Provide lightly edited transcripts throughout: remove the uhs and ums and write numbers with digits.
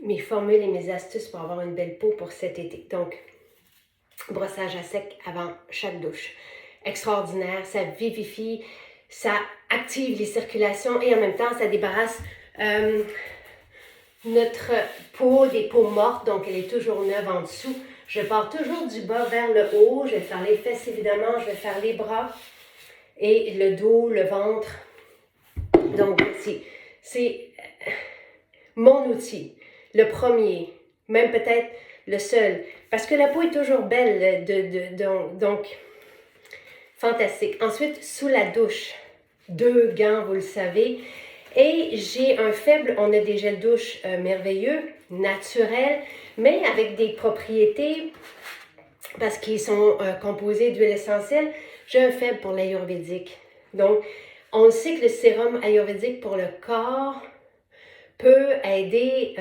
mes formules et mes astuces pour avoir une belle peau pour cet été. Donc, brossage à sec avant chaque douche. Extraordinaire, ça vivifie, ça active les circulations et en même temps, ça débarrasse notre peau des peaux mortes, donc elle est toujours neuve en dessous. Je pars toujours du bas vers le haut, je vais faire les fesses évidemment, je vais faire les bras et le dos, le ventre. Donc c'est mon outil, le premier, même peut-être le seul, parce que la peau est toujours belle, donc fantastique. Ensuite, sous la douche, 2 gants, vous le savez. Et j'ai un faible, on a des gels douche merveilleux, naturels, mais avec des propriétés, parce qu'ils sont composés d'huile essentielle, j'ai un faible pour l'ayurvédique. Donc, on sait que le sérum ayurvédique pour le corps peut aider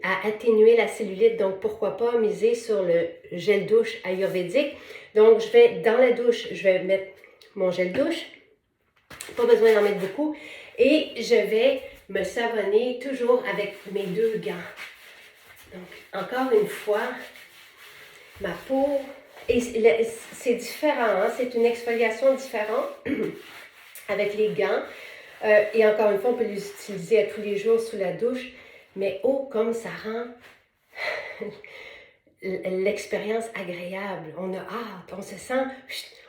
à atténuer la cellulite. Donc, pourquoi pas miser sur le gel douche ayurvédique. Donc, je vais dans la douche, je vais mettre mon gel douche. Pas besoin d'en mettre beaucoup. Et je vais me savonner toujours avec mes 2 gants. Donc, encore une fois, ma peau, et c'est différent, hein? C'est une exfoliation différente avec les gants. Et encore une fois, on peut les utiliser à tous les jours sous la douche. Mais oh, comme ça rend l'expérience agréable. On a hâte,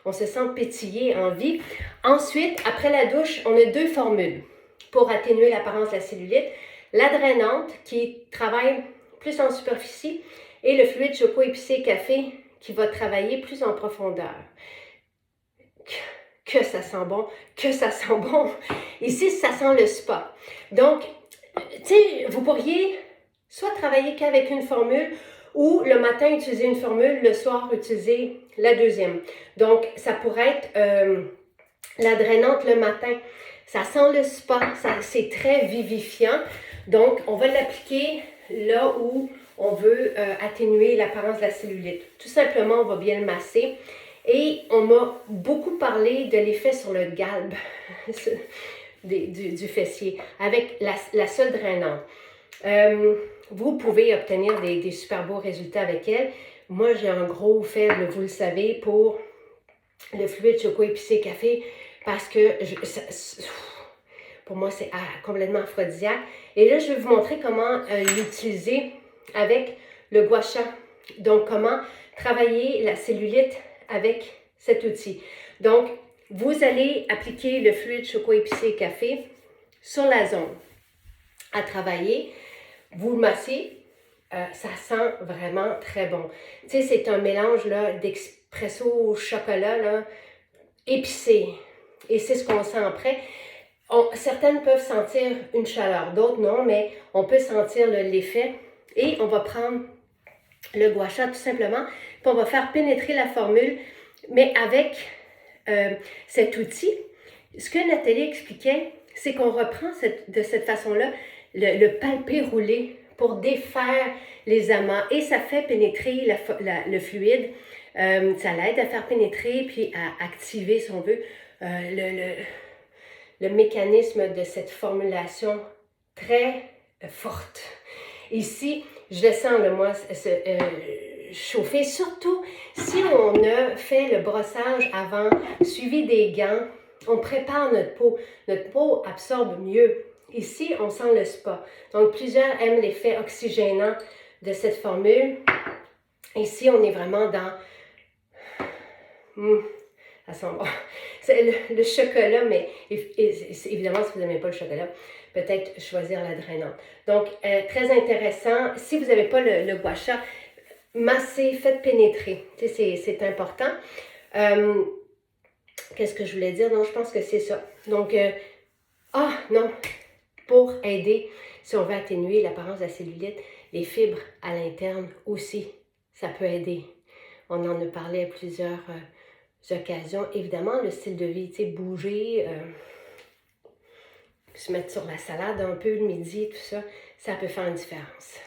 on se sent pétiller en vie. Ensuite, après la douche, on a 2 formules pour atténuer l'apparence de la cellulite. La drainante qui travaille plus en superficie et le fluide choco épicé café qui va travailler plus en profondeur. Que ça sent bon, que ça sent bon. Ici, ça sent le spa. Donc, tu sais, vous pourriez soit travailler qu'avec une formule ou le matin utiliser une formule, le soir utiliser la deuxième. Donc, ça pourrait être la drainante le matin. Ça sent le spa, c'est très vivifiant. Donc, on va l'appliquer là où on veut atténuer l'apparence de la cellulite. Tout simplement, on va bien le masser. Et on m'a beaucoup parlé de l'effet sur le galbe du fessier avec la seule drainante. Vous pouvez obtenir des super beaux résultats avec elle. Moi, j'ai un gros faible, vous le savez, pour le fluide choco épicé café parce que pour moi, c'est complètement aphrodisiaque. Et là, je vais vous montrer comment l'utiliser avec le gua sha. Donc, comment travailler la cellulite avec cet outil. Donc, vous allez appliquer le fluide choco épicé café sur la zone à travailler. Vous le massez, ça sent vraiment très bon. Tu sais, c'est un mélange d'expresso au chocolat là, épicé. Et c'est ce qu'on sent après. Certaines peuvent sentir une chaleur, d'autres non, mais on peut sentir l'effet. Et on va prendre le gua sha tout simplement, puis on va faire pénétrer la formule, mais avec cet outil. Ce que Nathalie expliquait, c'est qu'on reprend de cette façon-là le palpé roulé pour défaire les amas et ça fait pénétrer le fluide. Ça l'aide à faire pénétrer puis à activer, si on veut, le mécanisme de cette formulation très forte. Ici, je le sens, moi, chauffer, surtout si on a fait le brossage avant, suivi des gants, on prépare notre peau. Notre peau absorbe mieux. Ici, on sent le spa. Donc, plusieurs aiment l'effet oxygénant de cette formule. Ici, on est vraiment dans... ça sent bon. C'est le chocolat, mais évidemment, si vous n'aimez pas le chocolat, peut-être choisir la drainante. Donc, très intéressant. Si vous n'avez pas le gua sha, massez, faites pénétrer. Tu sais, c'est important. Qu'est-ce que je voulais dire? Non, je pense que c'est ça. Donc, non, pour aider, si on veut atténuer l'apparence de la cellulite, les fibres à l'interne aussi, ça peut aider. On en a parlé à plusieurs occasions. Évidemment, le style de vie, tu sais, bouger, se mettre sur la salade un peu le midi, tout ça, ça peut faire une différence.